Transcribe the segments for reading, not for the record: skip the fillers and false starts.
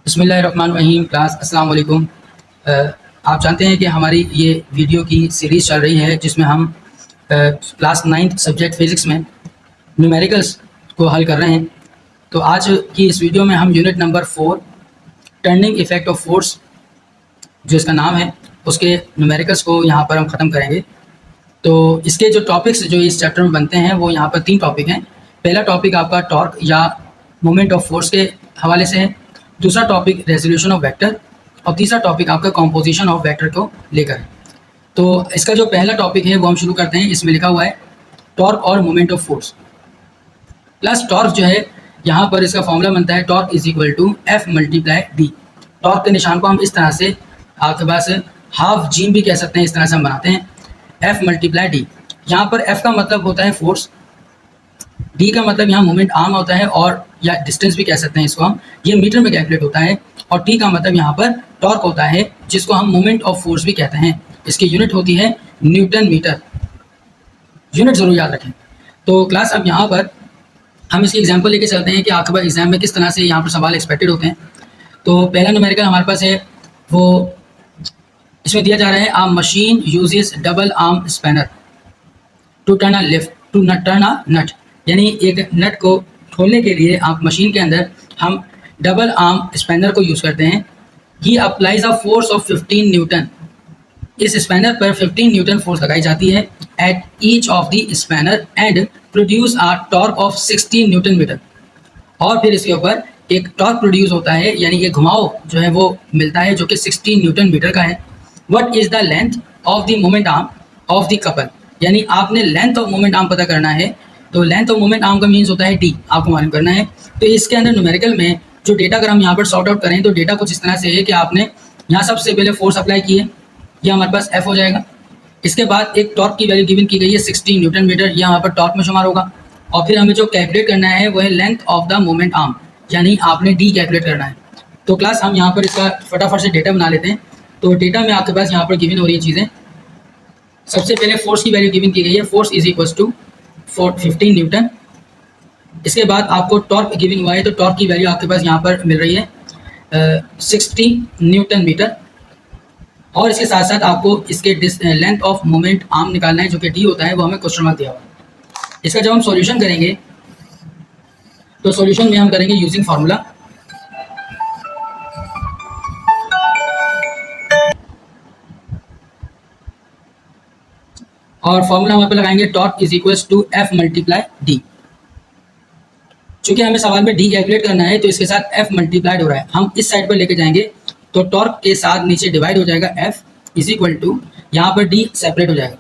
बिस्मिल्लाहिर्रहमानिर्रहीम। क्लास अस्सलाम वालेकुम। आप जानते हैं कि हमारी ये वीडियो की सीरीज़ चल रही है जिसमें हम क्लास 9th सब्जेक्ट फ़िज़िक्स में न्यूमेरिकल्स को हल कर रहे हैं। तो आज की इस वीडियो में हम unit number 4 turning effect of force जो इसका नाम है उसके न्यूमेरिकल्स को यहाँ पर हम ख़त्म करेंगे। तो इसके जो टॉपिक्स जो इस चैप्टर में बनते हैं वो यहाँ पर 3 टॉपिक हैं। पहला टॉपिक आपका टॉर्क या मोमेंट ऑफ फोर्स के हवाले से है, दूसरा टॉपिक रेजोल्यूशन ऑफ वेक्टर और तीसरा टॉपिक आपका कॉम्पोजिशन ऑफ वेक्टर को लेकर है। तो इसका जो पहला टॉपिक है वो हम शुरू करते हैं। इसमें लिखा हुआ है टॉर्क और moment of force plus torque जो है यहाँ पर इसका फॉर्मूला बनता है torque is equal to F multiply D. Torque के निशान को हम इस तरह से आपके पास हाफ जीम भी कह सकते हैं, इस तरह से हम बनाते हैं एफ मल्टीप्लाई डी। यहाँ पर एफ का मतलब होता है फोर्स, डी का मतलब यहाँ मोमेंट आर्म होता है और या डिस्टेंस भी कह सकते हैं इसको हम, ये मीटर में कैलकुलेट होता है। और टी का मतलब यहाँ पर टॉर्क होता है जिसको हम मोमेंट ऑफ फोर्स भी कहते हैं। इसकी यूनिट होती है न्यूटन मीटर, यूनिट ज़रूर याद रखें। तो क्लास अब यहाँ पर हम इसकी एग्जाम्पल लेके चलते हैं कि आपके पास एग्जाम में किस तरह से यहाँ पर सवाल एक्सपेक्टेड होते हैं। तो पहला न्यूमेरिकल हमारे पास है वो इसमें दिया जा रहा है a machine uses double arm spanner to turn a lift to nut turn a nut, यानी एक नट को खोलने के लिए आप मशीन के अंदर हम डबल आर्म स्पैनर को यूज़ करते हैं। He applies a force of 15 newton, इस स्पैनर पर 15 न्यूटन फोर्स लगाई जाती है at each of the spanner and produce a torque of 16 newton metre. और फिर इसके ऊपर एक टॉर्क प्रोड्यूस होता है, यानी ये घुमाव जो है वो मिलता है जो कि 16 न्यूटन मीटर का है। What is the length of the moment arm of the couple, यानी आपने लेंथ ऑफ मोमेंट आर्म पता करना है। तो लेंथ ऑफ मोमेंट आर्म का मीन्स होता है डी, आपको मालूम करना है। तो इसके अंदर न्यूमेरिकल में जो डेटा अगर हम यहाँ पर सॉर्ट आउट करें तो डेटा कुछ इस तरह से है कि आपने यहाँ सबसे पहले फोर्स अप्लाई की है, ये हमारे पास एफ हो जाएगा। इसके बाद एक टॉर्क की वैल्यू गिवन की गई है 16 न्यूटन मीटर, यह यहाँ पर टॉर्क में शुमार होगा। और फिर हमें जो कैलकुलेट करना है वो है length of the moment arm, यानी आपने डी कैलकुलेट करना है। तो क्लास हम यहाँ पर इसका फटाफट से डेटा बना लेते हैं। तो डेटा में आपके पास यहाँ पर गिवन हो रही है चीज़ें। सबसे पहले फोर्स की वैल्यू गिवन की गई है, force is equal to 15 newton. इसके बाद आपको टॉर्क गिवन हुआ है, तो टॉर्क की वैल्यू आपके पास यहाँ पर मिल रही है 60 न्यूटन मीटर। और इसके साथ साथ आपको इसके लेंथ ऑफ मोमेंट आर्म निकालना है जो कि डी होता है, वो हमें क्वेश्चन मार्क दिया हुआ है। इसका जब हम सॉल्यूशन करेंगे तो सॉल्यूशन में हम करेंगे यूजिंग फार्मूला। और फार्मूला हमारे पे लगाएंगे torque is equal to F multiply D. चूंकि हमें सवाल में डी कैलकुलेट करना है तो इसके साथ एफ मल्टीप्लाइड हो रहा है, हम इस साइड पर लेके जाएंगे तो टॉर्क के साथ नीचे डिवाइड हो जाएगा एफ इज इक्वल टू, यहाँ पर डी सेपरेट हो जाएगा।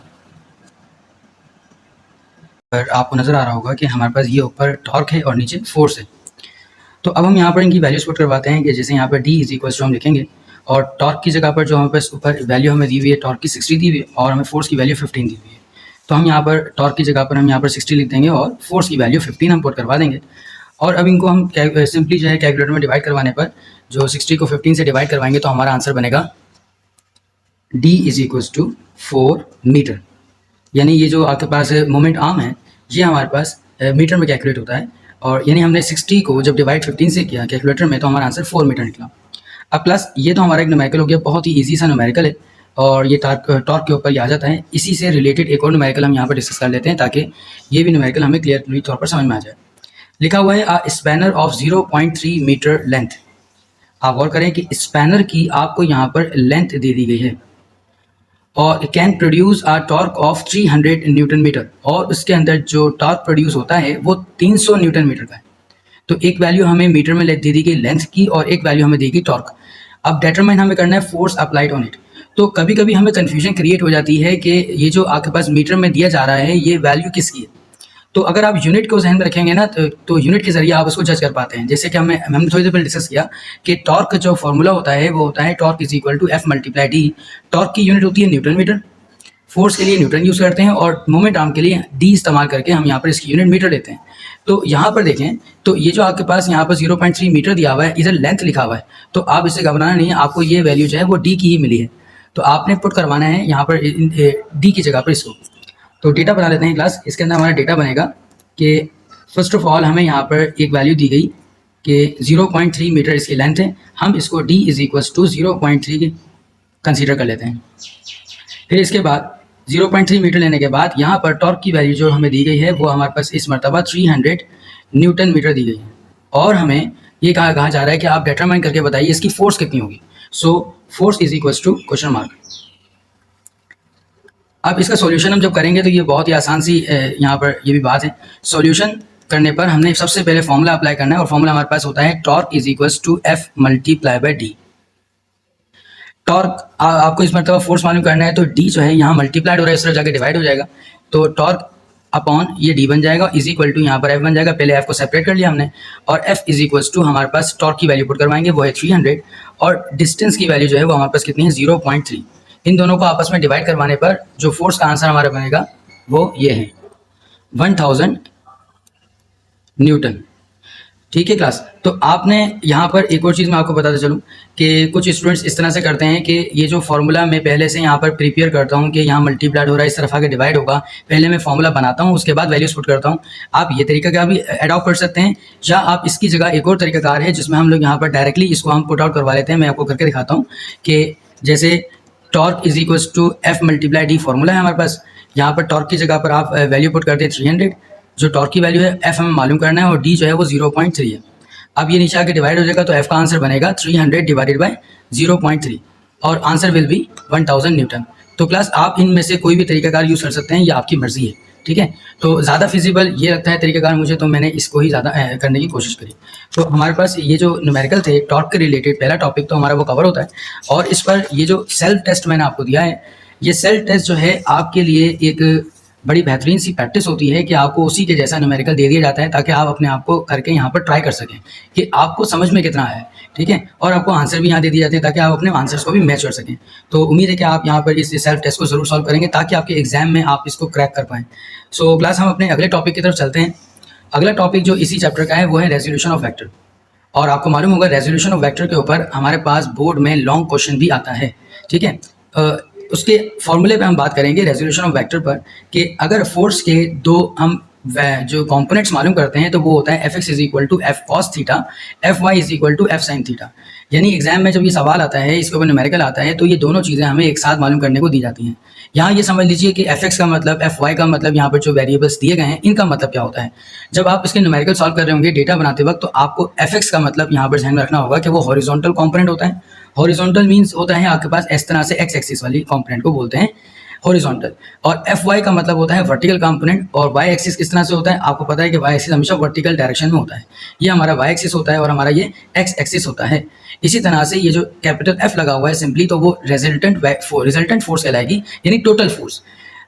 पर आपको नज़र आ रहा होगा कि हमारे पास ये ऊपर टॉर्क है और नीचे फोर्स है। तो अब हम यहाँ पर इनकी वैल्यूज पुट करवाते हैं कि जैसे यहाँ पर डी इज इक्वल टू हम लिखेंगे और टॉर्क की जगह पर जो हमारे पास ऊपर वैल्यू हमें दी हुई है टॉर्क की 60 दी हुई है और हमें फोर्स की वैल्यू 15 दी हुई है। तो हम यहाँ पर टॉर्क की जगह पर हम यहाँ पर 60 लिख देंगे और फोर्स की वैल्यू 15 हम पुट करवा देंगे। और अब इनको हम सिंपली जो है कैलकुलेटर में डिवाइड करवाने पर जो 60 को 15 से डिवाइड करवाएंगे तो हमारा आंसर बनेगा D is equal to 4 metre. यानी ये जो आपके पास मोमेंट आर्म है ये हमारे पास मीटर में कैलकुलेट होता है, और यानी हमने 60 को जब डिवाइड 15 से किया कैलकुलेटर में तो हमारा आंसर 4 मीटर निकला। अब प्लस ये तो हमारा एक न्यूमेरिकल हो गया, बहुत ही ईजी सा न्यूमेरिकल है और ये टॉर्क के ऊपर ही आ जाता है। इसी से रिलेटेड एक और न्यूमेरिकल हम यहाँ पर डिस्कस कर लेते हैं ताकि ये भी न्यूमेरिकल हमें क्लियरली तौर पर समझ में आ जाए। लिखा हुआ है अ स्पैनर ऑफ 0.3 मीटर लेंथ। आप गौर करें कि स्पैनर की आपको यहाँ पर लेंथ दे दी गई है और can produce a torque of 300 newton metre, और उसके अंदर जो टॉर्क प्रोड्यूस होता है वो 300 न्यूटन मीटर का है। तो एक वैल्यू हमें मीटर में दे दी गई लेंथ की और एक वैल्यू हमें दी गई टॉर्क। अब डिटरमाइन हमें करना है फोर्स अप्लाइड ऑन इट। तो कभी कभी हमें कन्फ्यूजन क्रिएट हो जाती है कि ये जो आपके पास मीटर में दिया जा रहा है ये वैल्यू किसकी है। तो अगर आप यूनिट को ध्यान में रखेंगे ना तो यूनिट के जरिए आप उसको जज कर पाते हैं। जैसे कि हमने थोड़ी देर पहले डिस्कस किया कि टॉर्क का जो फॉर्मूला होता है वो होता है torque is equal to F multiply D. टॉर्क की यूनिट होती है न्यूटन मीटर, फोर्स के लिए न्यूटन यूज़ करते हैं और मोमेंट आर्म के लिए डी इस्तेमाल करके हम यहाँ पर इसकी यूनिट मीटर लेते हैं। तो यहाँ पर देखें तो ये जो आपके पास यहाँ पर 0.3 मीटर दिया हुआ है, इधर लेंथ लिखा हुआ है, तो आप इससे घबराना नहीं है, आपको ये वैल्यू जो है वो डी की ही मिली है। तो आपने पुट करवाना है यहाँ पर डी की जगह पर इसको। तो डेटा बना लेते हैं क्लास। इसके अंदर हमारा डेटा बनेगा कि फर्स्ट ऑफ ऑल हमें यहाँ पर एक वैल्यू दी गई कि 0.3 मीटर इसकी लेंथ है, हम इसको d is equals to 0.3 consider कर लेते हैं। फिर इसके बाद 0.3 मीटर लेने के बाद यहाँ पर टॉर्क की वैल्यू जो हमें दी गई है वो हमारे पास इस मरतबा 300 न्यूटन मीटर दी गई है, और हमें ये कहा जा रहा है कि आप डिटरमाइन करके बताइए इसकी फोर्स कितनी होगी। So force is equals to question mark. अब इसका सॉल्यूशन हम जब करेंगे तो ये बहुत ही आसान सी यहाँ पर ये भी बात है। सॉल्यूशन करने पर हमने सबसे पहले फॉर्मूला अप्लाई करना है, और फॉर्मूला हमारे पास होता है torque is equals to F multiply by D. Torque आपको इस मरतबा फोर्स मालूम करना है तो डी जो है यहाँ मल्टीप्लाइड हो रहा है, इस तरह जाके डिवाइड हो जाएगा, तो टॉर्क अपॉन ये डी बन जाएगा इज इक्वल टू यहाँ पर एफ बन जाएगा। पहले एफ को सेपरेट कर लिया हमने, और एफ इज इक्वल्स टू हमारे पास टॉर्क की वैल्यू पुट करवाएंगे वो है 300, और डिस्टेंस की वैल्यू जो है वो हमारे पास कितनी है 0.3। इन दोनों को आपस में डिवाइड करवाने पर जो फोर्स का आंसर हमारा बनेगा वो ये है 1000 न्यूटन। ठीक है क्लास। तो आपने यहाँ पर एक और चीज़ मैं आपको बताते चलूँ कि कुछ स्टूडेंट्स इस तरह से करते हैं कि ये जो फार्मूला मैं पहले से यहाँ पर प्रिपेयर करता हूँ कि यहाँ मल्टीप्लाइड हो रहा है, इस तरफ आके डिवाइड होगा, पहले मैं फार्मूला बनाता हूँ उसके बाद वैल्यूज पुट करता हूँ। आप ये तरीका क्या भी एडॉप्ट कर सकते हैं, या आप इसकी जगह एक और तरीकाकार है जिसमें हम लोग यहाँ पर डायरेक्टली इसको हम पुट आउट करवा लेते हैं। मैं आपको करके दिखाता हूँ कि जैसे torque is equals to F multiply D formula है हमारे पास। यहाँ पर टॉर्क की जगह पर आप वैल्यू पुट करते हैं 300, जो टॉर्क की वैल्यू है एफ हमें मालूम करना है, और डी जो है वो 0.3 है। अब ये नीचे आके डिवाइड हो जाएगा तो एफ का आंसर बनेगा 300 डिवाइडेड बाय 0.3, और आंसर विल बी 1000 न्यूटन। तो क्लास आप इनमें से कोई भी तरीकाकार यूज़ कर सकते हैं, ये आपकी मर्जी है। ठीक है, तो ज़्यादा फिजिबल ये लगता है तरीकाकार मुझे, तो मैंने इसको ही ज़्यादा करने की कोशिश करी। तो हमारे पास ये जो न्यूमेरिकल थे टॉर्क के रिलेटेड पहला टॉपिक तो हमारा वो कवर होता है, और इस पर ये जो सेल्फ टेस्ट मैंने आपको दिया है, ये सेल्फ टेस्ट जो है आपके लिए एक बड़ी बेहतरीन सी प्रैक्टिस होती है कि आपको उसी के जैसा न्यूमेरिकल दे दिया जाता है ताकि आप अपने आप को करके यहाँ पर ट्राई कर सकें कि आपको समझ में कितना है। ठीक है, और आपको आंसर भी यहाँ दे दिए जाते हैं ताकि आप अपने आंसर्स को भी मैच कर सकें। तो उम्मीद है कि आप यहाँ पर इस सेल्फ टेस्ट को ज़रूर सॉल्व करेंगे ताकि आपके एग्जाम में आप इसको क्रैक कर पाएँ। सो क्लास हम अपने अगले टॉपिक की तरफ चलते हैं। अगला टॉपिक जो इसी चैप्टर का है वो है रेजोल्यूशन ऑफ वेक्टर, और आपको मालूम होगा रेजोल्यूशन ऑफ वेक्टर के ऊपर हमारे पास बोर्ड में लॉन्ग क्वेश्चन भी आता है। ठीक है, उसके फॉर्मूले पे हम बात करेंगे रेजोल्यूशन ऑफ वेक्टर पर कि अगर फोर्स के दो हम जो कंपोनेंट्स मालूम करते हैं तो वो होता है F X is equal to F cos theta, F Y is equal to F sine theta. यानी एग्जाम में जब ये सवाल आता है, इसके ऊपर न्यूमेरिकल आता है, तो ये दोनों चीज़ें हमें एक साथ मालूम करने को दी जाती हैं। यहाँ ये समझ लीजिए कि एफ एक्स का मतलब, एफ वाई का मतलब, यहाँ पर जो वेरिएबल्स दिए गए हैं इनका मतलब क्या होता है। जब आप इसके न्यूमेरिकल सॉल्व कर रहे होंगे डेटा बनाते वक्त, तो आपको एफ एक्स का मतलब यहाँ पर ध्यान में रखना होगा कि वो हॉरिजॉन्टल कॉम्पोनेंट होता है। हॉरिजॉन्टल मीन्स होता है आपके पास इस तरह से एक्स एक्सिस वाली कॉम्पोनेंट को बोलते हैं हॉरिजॉन्टल, और एफ वाई का मतलब होता है वर्टिकल कंपोनेंट। और वाई एक्सिस किस तरह से होता है, आपको पता है कि वाई एक्सिस हमेशा वर्टिकल डायरेक्शन में होता है। ये हमारा वाई एक्सिस होता है और हमारा ये एक्स एक्सिस होता है। इसी तरह से ये जो कैपिटल एफ लगा हुआ है सिंपली, तो वो रिजल्टेंट फोर्स कहलाएगी, यानी टोटल फोर्स।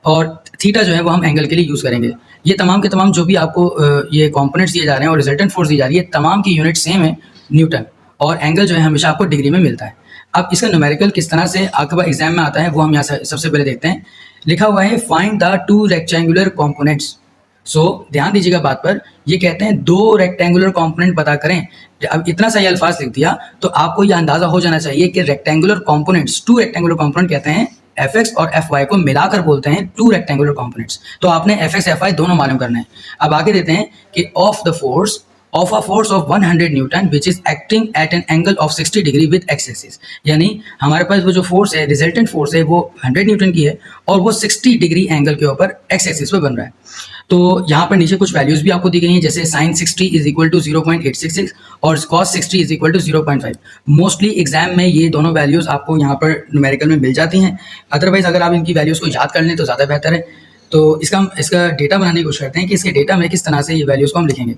और थीटा जो है वो हम एंगल के लिए यूज़ करेंगे। ये तमाम के तमाम जो भी आपको ये कॉम्पोनेंट्स दिए जा रहे हैं और रिजल्टेंट फोर्स दी जा रही है, तमाम की यूनिट सेम है न्यूटन, और एंगल जो है हमेशा आपको डिग्री में मिलता है। अब इसका न्यूमेरिकल किस तरह से आपके पास एग्जाम में आता है वो हम यहाँ सबसे पहले देखते हैं। लिखा हुआ है find the two rectangular components. So ध्यान दीजिएगा बात पर, ये कहते हैं दो रेक्टेंगुलर कंपोनेंट पता करें। अब इतना सा ये अल्फाज लिख दिया तो आपको ये अंदाजा हो जाना चाहिए कि rectangular components, two rectangular component कहते हैं एफ एक्स और एफ वाई को मिलाकर बोलते हैं टू रेक्टेंगुलर कंपोनेंट्स। तो आपने एफ एक्स एफ वाई दोनों मालूम करना है। अब आगे देते हैं कि of the force of a force of 100 Newton which is acting at an angle of 60 degree with x axis। यानी हमारे पास वो जो फोर्स है, रिजल्टेंट फोर्स है, वो 100 न्यूटन की है और वो 60 डिग्री एंगल के ऊपर x एक्सिस पे बन रहा है। तो यहाँ पर नीचे कुछ वैल्यूज भी आपको दी गई हैं, जैसे sin 60 इज इक्वल टू 0.866 और cos 60 is equal to 0.5। Mostly exam में ये दोनों वैल्यूज आपको यहाँ पर न्यूमेरिकल में मिल जाती हैं। अदरवाइज अगर आप इनकी वैल्यूज को याद कर लें तो ज़्यादा बेहतर है। तो इसका डेटा बनाने की कोशिश करते हैं कि इसके डेटा में किस तरह से ये वैल्यूज़ को हम लिखेंगे।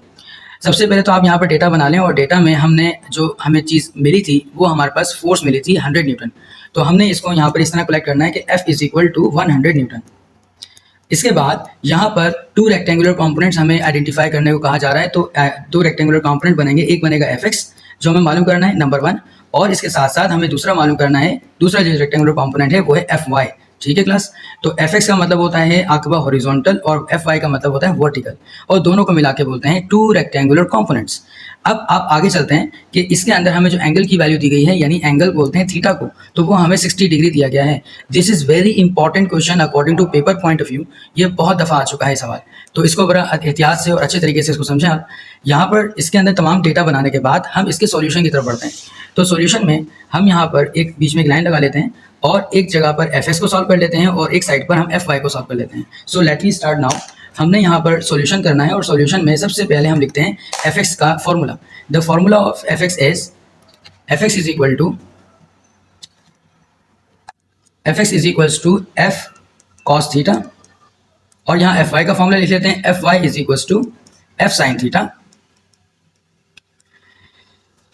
सबसे पहले तो आप यहाँ पर डेटा बना लें, और डेटा में हमने जो हमें चीज़ मिली थी वो हमारे पास फोर्स मिली थी 100 न्यूटन। तो हमने इसको यहाँ पर इस तरह कलेक्ट करना है कि F is equal to 100 newton. इसके बाद यहाँ पर टू रेक्टेंगुलर कंपोनेंट्स हमें आइडेंटिफाई करने को कहा जा रहा है। तो दो रेक्टेंगुलर कंपोनेंट बनेंगे, एक बनेगा Fx जो हमें मालूम करना है नंबर 1, और इसके साथ साथ हमें दूसरा मालूम करना है, दूसरा जो रेक्टेंगुलर कंपोनेंट है वो है Fy ठीक है क्लास। तो एफ एक्स का मतलब होता है आपके पास हॉरिजॉन्टल और एफ वाई का मतलब होता है वर्टिकल, और दोनों को मिला के बोलते हैं टू रेक्टेंगुलर कंपोनेंट्स। अब आप आगे चलते हैं कि इसके अंदर हमें जो एंगल की वैल्यू दी गई है, यानी एंगल बोलते हैं थीटा को, तो वो हमें 60 डिग्री दिया गया है। This is very important question according to paper point of view. ये बहुत दफ़ा आ चुका है सवाल, तो इसको बड़ा एहतियात से और अच्छे तरीके से इसको समझें आप। यहाँ पर इसके अंदर तमाम डेटा बनाने के बाद हम इसके सॉल्यूशन की तरफ बढ़ते हैं। तो सॉल्यूशन में हम यहाँ पर एक बीच में एक लाइन लगा लेते हैं और एक जगह पर एफ एक्स को सॉल्व कर लेते हैं और एक साइड पर हम एफ वाई को सॉल्व कर लेते हैं। So let me start now. हमने यहाँ पर सॉल्यूशन करना है और सॉल्यूशन में सबसे पहले हम लिखते हैं एफ एक्स का formula. The formula of F X is F X is equal to F cos theta, और यहाँ एफ वाई का फॉर्मूला लिख लेते हैं F Y is equal to F sine theta.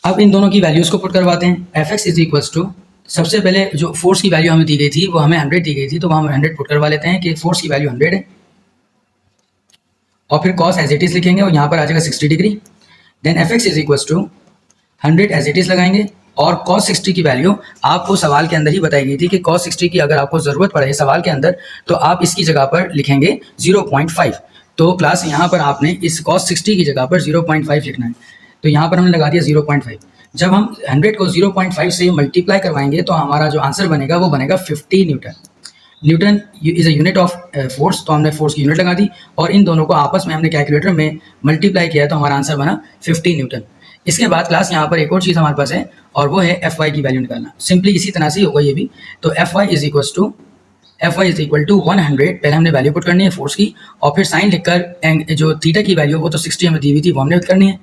अब इन दोनों की वैल्यूज को पुट करवाते हैं। F X is equal to, सबसे पहले जो फोर्स की वैल्यू हमें दी गई थी वो हमें 100 दी गई थी, तो हम 100 पुट करवा लेते हैं कि फोर्स की वैल्यू 100 है, और फिर कॉस एज इट इज लिखेंगे और यहाँ पर आ जाएगा 60 degree. Then F X is equal to 100 as it is लगाएंगे, और cos 60 की वैल्यू आपको सवाल के अंदर ही बताई गई थी कि cos 60 की अगर आपको ज़रूरत पड़े सवाल के अंदर तो आप इसकी जगह पर लिखेंगे 0.5। तो क्लास यहाँ पर आपने इस cos 60 की जगह पर 0.5 लिखना है, तो यहाँ पर हमने लगा दिया 0.5। जब हम 100 को 0.5 से मल्टीप्लाई करवाएंगे तो हमारा जो आंसर बनेगा वो बनेगा 50 Newton. Newton is a unit of force, तो हमने फोर्स की यूनिट लगा दी और इन दोनों को आपस में हमने कैलकुलेटर में मल्टीप्लाई किया तो हमारा आंसर बना 50 न्यूटन। इसके बाद क्लास यहाँ पर एक और चीज़ हमारे पास है और वो है एफ वाई की वैल्यू निकालना। सिंपली इसी तरह से होगा ये भी। तो F Y is equal to 100, पहले हमने वैल्यू पुट करनी है फोर्स की, और फिर साइन लिखकर जो थीटा की वैल्यू वो तो 60 हमें दी हुई थी वो हमने करनी है।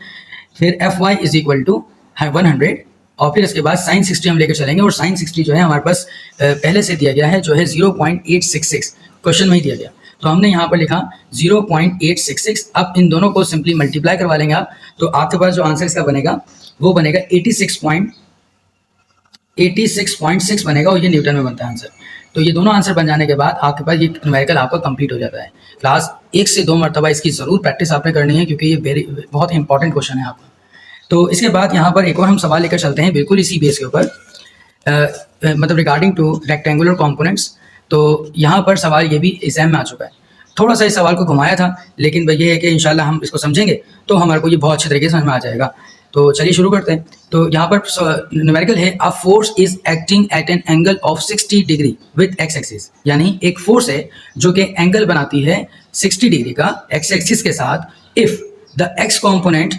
फिर F Y is equal to 100, और फिर इसके बाद साइन 60 हम लेकर चलेंगे, और साइन 60 जो है हमारे पास पहले से दिया गया है जो है 0.866, क्वेश्चन में ही दिया गया, तो हमने यहाँ पर लिखा 0.866। अब इन दोनों को सिंपली मल्टीप्लाई करवा लेंगे आप, तो आपके पास जो आंसर इसका बनेगा वो बनेगा 86.6 बनेगा, और ये न्यूटन में बनता है आंसर। तो ये दोनों आंसर बन जाने के बाद आपके पास ये न्यूमेरिकल आपका कंप्लीट हो जाता है। क्लास 1 से 2 मरतबा इसकी ज़रूर प्रैक्टिस आपने करनी है क्योंकि ये बहुत इंपॉर्टेंट क्वेश्चन है आपका। तो इसके बाद यहाँ पर एक और हम सवाल लेकर चलते हैं बिल्कुल इसी बेस के ऊपर, मतलब रिगार्डिंग टू रेक्टेंगुलर कंपोनेंट्स। तो यहाँ पर सवाल ये भी एग्जाम में आ चुका है। थोड़ा सा इस सवाल को घुमाया था, लेकिन ये है कि इंशाल्लाह हम इसको समझेंगे तो हमारे को ये बहुत अच्छे तरीके से समझ में आ जाएगा। तो चलिए शुरू करते हैं। तो यहाँ पर न्यूमेरिकल है, a force is acting at an angle of 60 degree with x axis, यानी एक फोर्स है जो कि एंगल बनाती है 60 डिग्री का एक्स एक्सिस के साथ। If the x component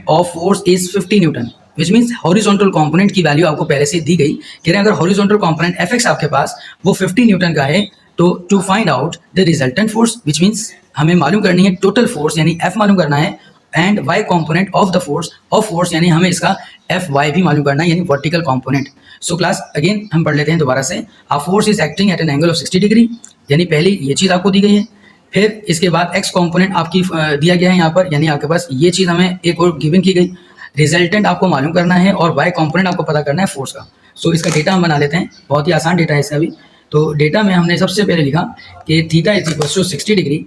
of force is 50 Newton, which means horizontal component की वैल्यू आपको पहले से दी गई। कह रहे हैं अगर हॉरिजॉन्टल कंपोनेंट एफ एक्स आपके पास वो 50 न्यूटन का है, तो to find out the resultant force, which means हमें मालूम करनी है टोटल फोर्स यानी एफ मालूम करना है, and Y component of the force यानी हमें इसका एफ वाई भी मालूम करना है, यानी vertical component. So class again हम पढ़ लेते हैं दोबारा से। A force is acting at an angle of 60 degree, यानी पहली ये चीज़ आपको दी गई है। फिर इसके बाद एक्स कॉम्पोनेंट आपकी दिया गया है यहाँ पर, यानी आपके पास ये चीज़ हमें एक और गिवन की गई। रिजल्टेंट आपको मालूम करना है और वाई कॉम्पोनेंट आपको पता करना है फोर्स का। सो इसका डेटा हम बना लेते हैं, बहुत ही आसान डेटा है इसका भी। तो डेटा में हमने सबसे पहले लिखा कि theta is equal to 60 degree.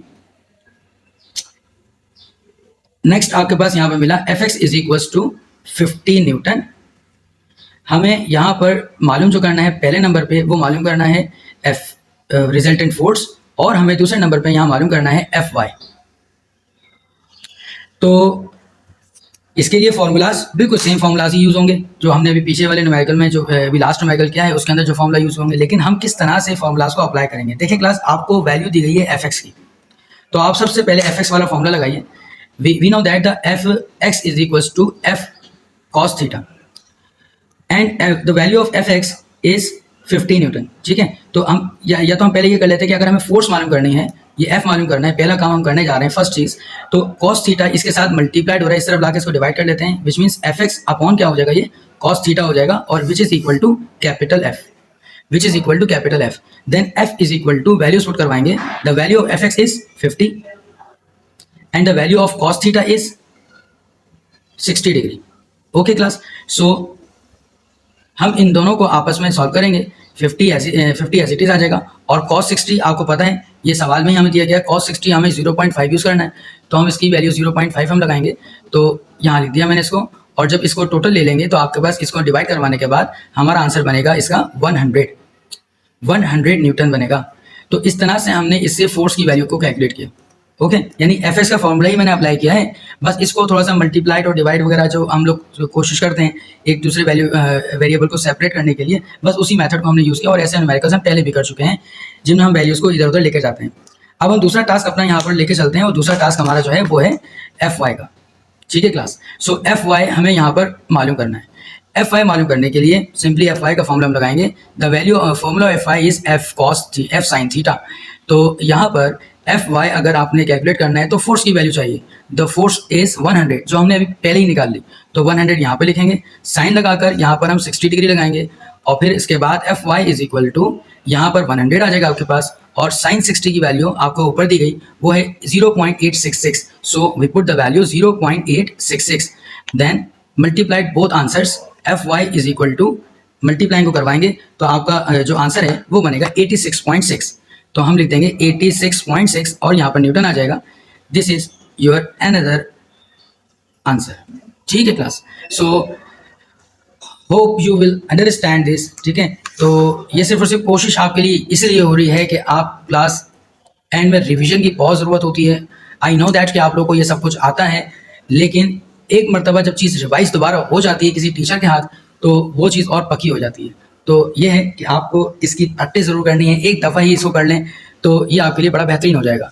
Next आपके पास यहाँ पर मिला F X is equal to 50 newton. हमें यहाँ पर मालूम जो करना है पहले नंबर पे वो मालूम करना है एफ रिजल्टेंट फोर्स, और हमें दूसरे नंबर पे यहाँ मालूम करना है एफ वाई। तो इसके लिए फॉर्मूलाज बिल्कुल सेम फॉर्मूलाज ही यूज़ होंगे जो हमने अभी पीछे वाले न्यूमेरिकल में जो अभी लास्ट न्यूमेरिकल किया है उसके अंदर जो फॉर्मूला यूज़ होंगे, लेकिन हम किस तरह से फॉर्मूलाज को अप्लाई करेंगे। देखिए क्लास, आपको वैल्यू दी गई है एफ एक्स की, तो आप सबसे पहले एफ एक्स वाला फॉर्मूला लगाइए। We know that the F X is equal to F cos theta and the value of F X is 50 newton. ठीक है, तो हम या तो हम पहले ये कर लेते हैं कि अगर हमें फोर्स मालूम करनी है, ये एफ मालूम करना है, पहला काम हम करने जा रहे हैं फर्स्ट चीज़, तो कॉस थीटा इसके साथ मल्टीप्लाइड हो रहा है, इस तरफ लाके इसको डिवाइड कर लेते हैं, which means F X upon क्या हो जाएगा, ये कॉस थीटा हो जाएगा, और which is equal to capital F, which is equal to capital F. Then F is equal to values put करवाएंगे। The value of F X is 50 and the value of cos theta is 60 degree. Okay class, so हम इन दोनों को आपस में solve करेंगे। 50 as it is आ जाएगा, और cos 60 आपको पता है ये सवाल में ही हमें दिया गया है, cos 60 हमें 0.5 यूज़ करना है, तो हम इसकी वैल्यू 0.5 हम लगाएंगे। तो यहाँ लिख दिया मैंने इसको, और जब इसको टोटल ले लेंगे तो आपके पास इसको डिवाइड करवाने के बाद हमारा आंसर बनेगा इसका 100। 100 न्यूटन बनेगा। तो इस तरह से हमने इससे फोर्स की वैल्यू को कैलकुलेट किया। ओके, यानी एफ का फॉर्मूला ही मैंने अप्लाई किया है, बस इसको थोड़ा सा मल्टीप्लाइड और डिवाइड वगैरह जो हम लोग जो कोशिश करते हैं एक दूसरे वेरिएबल को सेपरेट करने के लिए, बस उसी मेथड को हमने यूज़ किया। और ऐसे न्यूमेरिकल्स हम पहले भी कर चुके हैं जिनमें हम वैल्यूज़ को इधर उधर लेकर जाते हैं। अब हम दूसरा टास्क अपना यहाँ पर लेके चलते हैं, और दूसरा टास्क हमारा जो है वो है एफ वाई का। ठीक है क्लास, सो एफ वाई हमें यहाँ पर मालूम करना है। एफ वाई मालूम करने के लिए सिंपली एफ वाई का फॉर्मूला हम लगाएंगे। The value formula F Y is F cos F sine theta. तो यहाँ पर एफ वाई अगर आपने कैलकुलेट करना है तो फोर्स की वैल्यू चाहिए। द फोर्स इज 100, जो हमने अभी पहले ही निकाल ली। तो 100 यहाँ पे लिखेंगे, साइन लगाकर यहाँ पर हम 60 डिग्री लगाएंगे, और फिर इसके बाद F Y is equal to यहाँ पर 100 आ जाएगा आपके पास, और साइन 60 की वैल्यू आपको ऊपर दी गई वो है 0.866। So we put the value 0.866, then multiplied both answers. F Y is equal to multiplying को करवाएंगे तो आपका जो आंसर है वो बनेगा 86.6। तो हम लिख देंगे 86.6 और यहाँ पर न्यूटन आ जाएगा। This is your another answer. ठीक है class, so hope you will understand this. ठीक है, तो ये सिर्फ और सिर्फ कोशिश आपके लिए इसलिए हो रही है कि आप क्लास एंड में रिवीजन की बहुत ज़रूरत होती है। आई नो दैट कि आप लोगों को ये सब कुछ आता है, लेकिन एक मरतबा जब चीज़ रिवाइज दोबारा हो जाती है किसी टीचर के हाथ, तो वो चीज़ और पक्की हो जाती है। तो ये है कि आपको इसकी प्रैक्टिस ज़रूर करनी है, एक दफ़ा ही इसको कर लें तो ये आपके लिए बड़ा बेहतरीन हो जाएगा।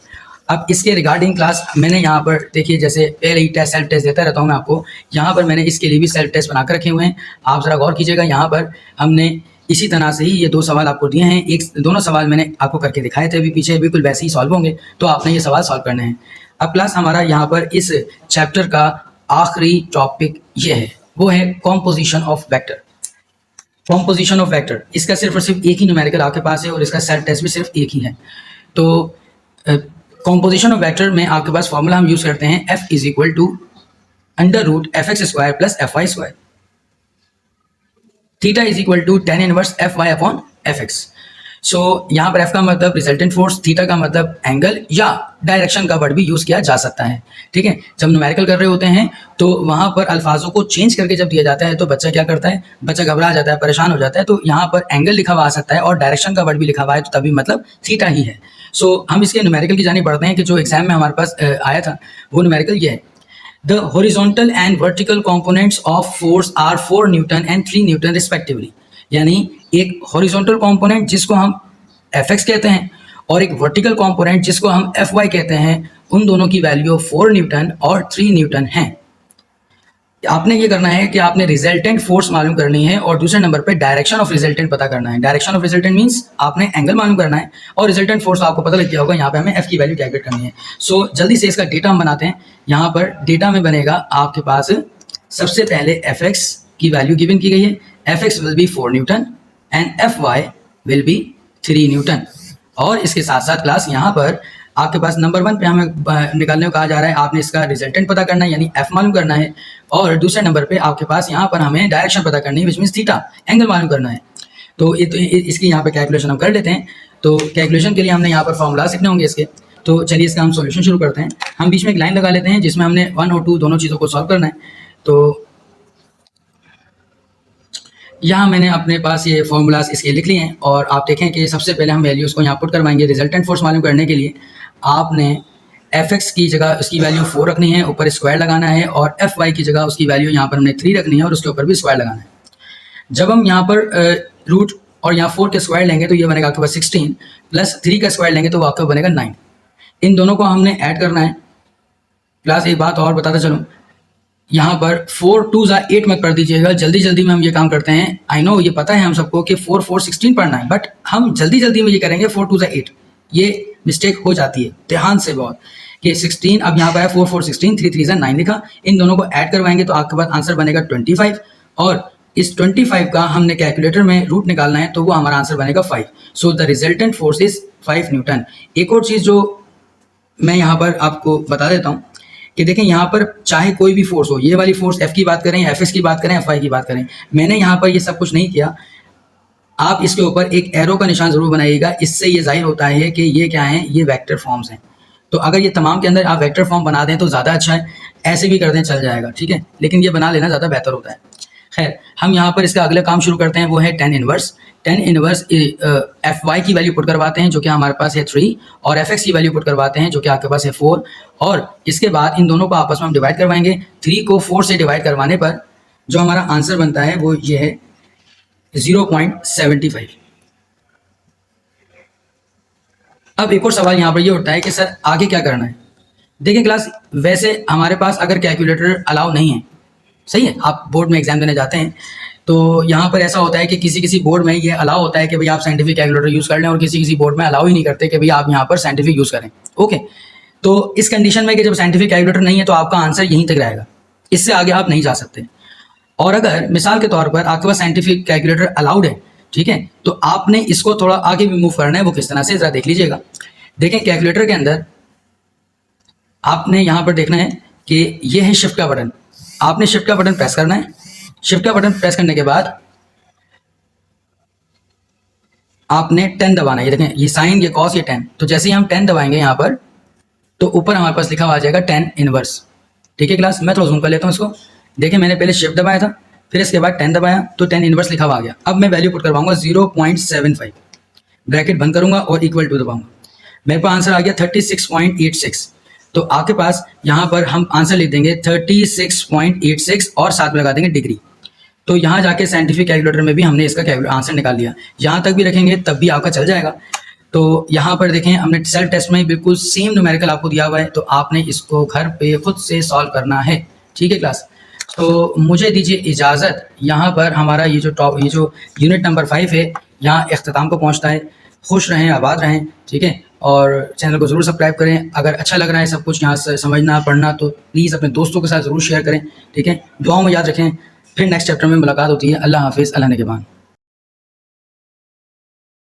अब इसके रिगार्डिंग क्लास मैंने यहाँ पर देखिए, जैसे पहले ही सेल्फ टेस्ट देता रहता हूँ मैं आपको, यहाँ पर मैंने इसके लिए भी सेल्फ टेस्ट बना कर रखे हुए हैं। आप ज़रा गौर कीजिएगा, यहाँ पर हमने इसी तरह से ही ये 2 सवाल आपको दिए हैं। दोनों सवाल मैंने आपको करके दिखाए थे अभी पीछे, बिल्कुल वैसे ही सॉल्व होंगे, तो आपने ये सवाल सॉल्व करने हैं। अब क्लास हमारा यहाँ पर इस चैप्टर का आखिरी टॉपिक ये है, वो है composition of vector. Composition of vector, इसका सिर्फ और सिर्फ एक ही न्यूमेरिकल आपके पास है और इसका सेल्फ टेस्ट भी सिर्फ एक ही है। तो कॉम्पोजिशन ऑफ वेक्टर में आपके पास फॉर्मूला हम यूज करते हैं, F is equal to under root F X square plus F Y square. Theta is equal to tan inverse F Y upon F X. So यहाँ पर एफ का मतलब resultant force, theta का मतलब angle या direction का word भी use किया जा सकता है। ठीक है, जब न्यूमेरिकल कर रहे होते हैं तो वहाँ पर अल्फाजों को चेंज करके जब दिया जाता है तो बच्चा क्या करता है, बच्चा घबरा जाता है, परेशान हो जाता है। तो यहाँ पर एंगल लिखा हुआ आ सकता है और डायरेक्शन का वर्ड भी लिखा हुआ है, तो तभी मतलब थीटा ही है। सो हम इसके न्यूमेरिकल की जानिब बढ़ते हैं कि जो एग्जाम में हमारे पास आया था वो न्यूमेरिकल ये है। The horizontal and vertical components of force are 4 newton and 3 newton respectively. यानी एक हॉरिजॉन्टल कंपोनेंट जिसको हम एफ एक्स कहते हैं और एक वर्टिकल कंपोनेंट जिसको हम एफ वाई कहते हैं, उन दोनों की वैल्यू 4 न्यूटन और 3 न्यूटन है। आपने ये करना है कि आपने रिजल्टेंट फोर्स मालूम करनी है और दूसरे नंबर पे डायरेक्शन ऑफ रिजल्टेंट पता करना है। डायरेक्शन ऑफ रिजल्टेंट मींस आपने एंगल मालूम करना है, और रिजल्टेंट फोर्स आपको पता लग गया होगा, यहाँ पे हमें एफ की वैल्यू कैलकुलेट करनी है। सो जल्दी से इसका डेटा हम बनाते हैं। यहाँ पर डेटा में बनेगा आपके पास सबसे पहले एफ एक्स की वैल्यू गिवन की गई है, F X will be 4 newton and F Y will be 3 newton. और इसके साथ साथ क्लास यहाँ पर आपके पास नंबर 1 पे हमें निकालने को कहा जा रहा है, आपने इसका रिजल्टेंट पता करना है यानी एफ मालूम करना है, और दूसरे नंबर पे आपके पास यहाँ पर हमें डायरेक्शन पता करनी है, विच मीन्स थीटा, एंगल मालूम करना है। तो इसकी यहाँ पे कैलकुलेशन हम कर लेते हैं। तो कैलकुलेशन के लिए हमने यहाँ पर फॉर्मूला सीखने होंगे इसके। तो चलिए इसका हम सॉल्यूशन शुरू करते हैं। हम बीच में एक लाइन लगा लेते हैं जिसमें हमने 1 और 2 दोनों चीज़ों को सॉल्व करना है। तो यहाँ मैंने अपने पास ये फॉर्मूलाज इसके लिख लिए हैं, और आप देखें कि सबसे पहले हम वैल्यूज़ को यहाँ पुट करवाएंगे। रिजल्टेंट फोर्स मालूम करने के लिए आपने एफ एक्स की जगह उसकी वैल्यू 4 रखनी है, ऊपर स्क्वायर लगाना है, और एफ वाई की जगह उसकी वैल्यू यहाँ पर हमने 3 रखनी है और उसके ऊपर भी स्क्वायर लगाना है। जब हम यहाँ पर रूट और यहाँ 4 के स्क्वायर लेंगे तो ये बनेगा आपके पास 16, प्लस 3 का स्क्वायर लेंगे तो आपका बनेगा 9। इन दोनों को हमने ऐड करना है। प्लस एक बात और बताता चलूँ, यहाँ पर 4 2 8 मत पढ़ दीजिएगा, जल्दी जल्दी में हम ये काम करते हैं। आई नो, ये पता है हम सबको कि 4 4 16 पढ़ना है, बट हम जल्दी जल्दी में ये करेंगे 4 2 8। ये मिस्टेक हो जाती है ध्यान से बहुत, कि 16 अब यहाँ पर है 4 4 16, 3 3 9 लिखा। इन दोनों को ऐड करवाएंगे तो आपके पास आंसर बनेगा 25, और इस 25 का हमने कैलकुलेटर में रूट निकालना है तो वो हमारा आंसर बनेगा 5। So the resultant force is 5 Newton. एक और चीज़ जो मैं यहाँ पर आपको बता देता हूँ कि देखें, यहाँ पर चाहे कोई भी फोर्स हो, ये वाली फोर्स एफ की बात करें, एफ एस की बात करें, एफ वाई की बात करें, मैंने यहाँ पर ये सब कुछ नहीं किया। आप इसके ऊपर एक एरो का निशान जरूर बनाइएगा, इससे ये जाहिर होता है कि ये क्या है, ये वेक्टर फॉर्म्स हैं। तो अगर ये तमाम के अंदर आप वेक्टर फॉर्म बना दें तो ज़्यादा अच्छा है, ऐसे भी कर दें चल जाएगा, ठीक है, लेकिन ये बना लेना ज़्यादा बेहतर होता है। खैर, हम यहाँ पर इसका अगला काम शुरू करते हैं, वो है tan inverse. tan inverse F Y की वैल्यू पुट करवाते हैं जो कि हमारे पास है 3, और एफ एक्स की वैल्यू पुट करवाते हैं जो कि आपके पास है 4, और इसके बाद इन दोनों को आपस में हम डिवाइड करवाएंगे। 3 को 4 से डिवाइड करवाने पर जो हमारा आंसर बनता है वो ये है 0.75। अब एक और सवाल यहाँ पर ये उठता है कि सर आगे क्या करना है। देखिए क्लास, वैसे हमारे पास अगर कैलकुलेटर अलाउ नहीं है, सही है, आप बोर्ड में एग्जाम देने जाते हैं तो यहाँ पर ऐसा होता है कि किसी किसी बोर्ड में ये अलाउ होता है कि भाई आप साइंटिफिक कैलकुलेटर यूज़ कर लें, और किसी किसी बोर्ड में अलाउ ही नहीं करते कि भाई आप यहाँ पर साइंटिफिक यूज़ करें। ओके, तो इस कंडीशन में कि जब साइंटिफिक कैलकुलेटर नहीं है तो आपका आंसर यहीं तक रहेगा, इससे आगे आप नहीं जा सकते। और अगर मिसाल के तौर पर आपके पास साइंटिफिक कैलकुलेटर अलाउड है, ठीक है, तो आपने इसको थोड़ा आगे भी मूव करना है। वो किस तरह से, ज़रा देख लीजिएगा। देखें, कैलकुलेटर के अंदर आपने यहाँ पर देखना है कि ये है शिफ्ट का बटन। आपने शिफ्ट का बटन प्रेस करना है। शिफ्ट का बटन प्रेस करने के बाद आपने 10 दबाना है। ये देखें, ये साइन, ये कॉस, ये 10। तो जैसे ही हम 10 दबाएंगे यहाँ पर, तो ऊपर हमारे पास लिखा हुआ आ जाएगा tan इनवर्स। ठीक है क्लास, मैं थोड़ा जूम कर लेता हूँ इसको। देखिए, मैंने पहले शिफ्ट दबाया था, फिर इसके बाद 10 दबाया तो tan इनवर्स लिखा हुआ आ गया। अब मैं वैल्यू पुट करवाऊंगा 0.75, ब्रैकेट बंद करूंगा और इक्वल टू दबाऊंगा। मेरे पास आंसर आ गया 36.86। तो आपके पास यहाँ पर हम आंसर लिख देंगे 36.86 और साथ में लगा देंगे डिग्री। तो यहाँ जाके साइंटिफिक कैलकुलेटर में भी हमने इसका आंसर निकाल लिया। यहाँ तक भी रखेंगे तब भी आपका चल जाएगा। तो यहाँ पर देखें, हमने सेल्फ टेस्ट में बिल्कुल सेम न्यूमेरिकल आपको दिया हुआ है, तो आपने इसको घर पे खुद से सॉल्व करना है। ठीक है क्लास, तो मुझे दीजिए इजाज़त। यहाँ पर हमारा ये जो यूनिट नंबर 5 है यहाँ इख्तिताम को पहुँचता है। खुश रहें, आबाद रहें, ठीक है, और चैनल को ज़रूर सब्सक्राइब करें। अगर अच्छा लग रहा है सब कुछ यहाँ से समझना पढ़ना, तो प्लीज़ अपने दोस्तों के साथ ज़रूर शेयर करें। ठीक है, दुआओं में याद रखें। फिर नेक्स्ट चैप्टर में मुलाकात होती है। अल्लाह हाफिज़, अल्लाह निगहबान।